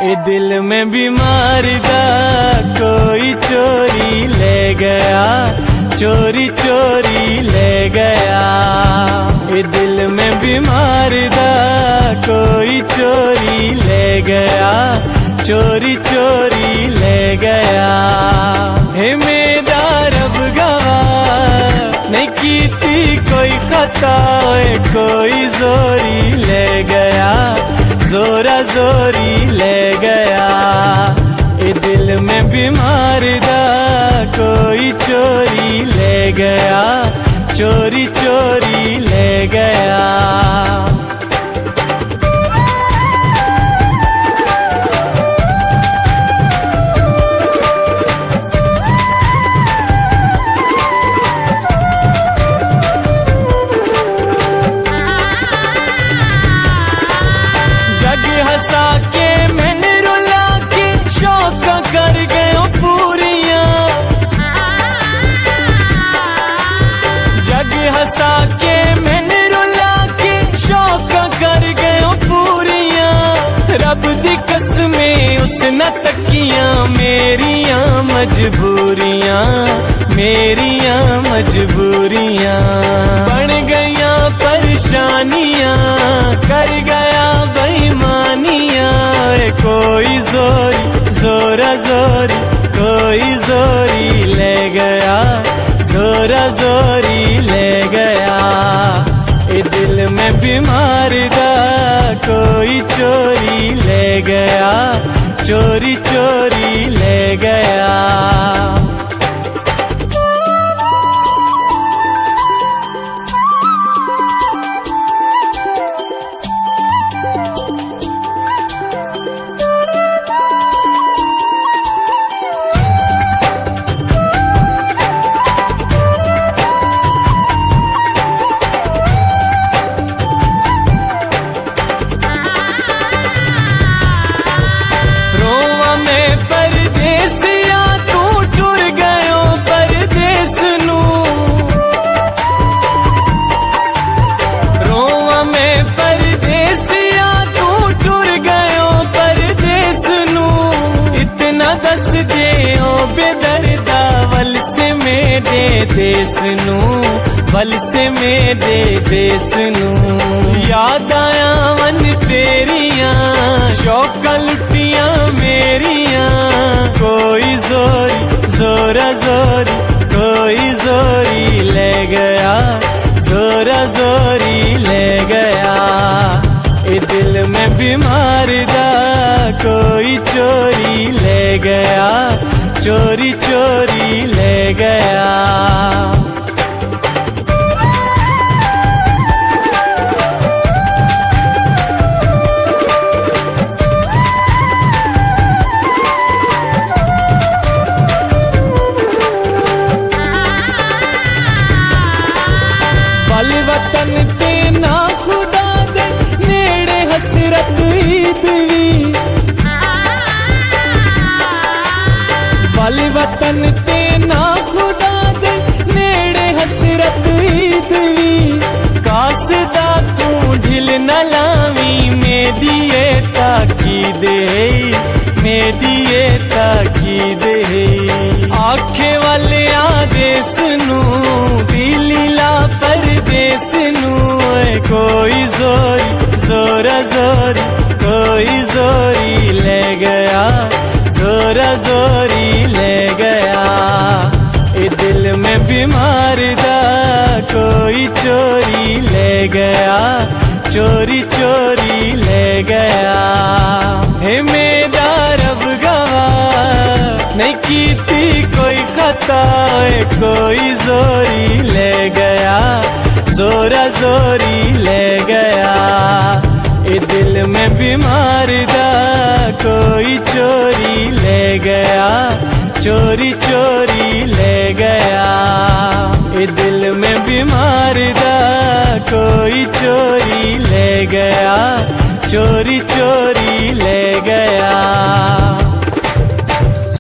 ए दिल में बीमार दा कोई चोरी ले गया, चोरी चोरी ले गया। ए दिल में बीमार दा कोई चोरी ले गया, चोरी चोरी ले गया। हे मेरा रब गवाह नहीं कीती कोई खता, कोई जोरी ले गया, जोरा जोरी ले गया। ए दिल में बीमार दा कोई चोरी ले गया, चोरी चोरी ले गया। हंसा के मैंने रुला के शौक कर गए पूरियां, जग हंसा के मैंने रुला के शौक कर गए पूरियां। रब दी कसमें उस न तकियां मेरियां मजबूरियां, मेरियां मजबूरियां। बन गईयां परेशानियां, कर गया बेईमानियां। कोई जोरी जोरा जोरी, कोई जोरी ले गया, जोरा जोरी ले गया। ए दिल में बीमार दा कोई चोरी ले गया, चोरी चोरी ले गया। बेदर्दा वल से मेरे देश नू, वल से मेरे देश नू। याद आया मन तेरियां, शौका लुटियां मेरियां। कोई जोरी जोरा जोरी, कोई जोरी ले गया, जोरा जोरी ले गया। ए दिल में बीमार दा कोई चोरी ले गया, चोरी चोरी ले गया। बल वतन ते ना खुदा दे नेड़े हसरत ईदवी। बल वतन ते ना खुदा दे नेड़े हसरत ईदवी। कासदा तू ढिल न लावी मेदिए ताकीदे, मेदिए ताकीदे। आखे वाले आदेश नू दिलीला परदेस नू। कोई जोरी जोरा जोरी, कोई जोरी ले गया, जोरा जोरी ले गया। ए दिल में बीमार दा कोई चोरी ले गया, चोरी चोरी ले गया। हे मेरा रब गवाह नहीं कीती कोई खता, कोई जोरी ले गया, जोरा जोरी ले गया। ए दिल में बीमार दा कोई चोरी ले गया, चोरी चोरी ले गया। ए दिल में बीमार दा कोई चोरी ले गया, चोरी चोरी ले गया।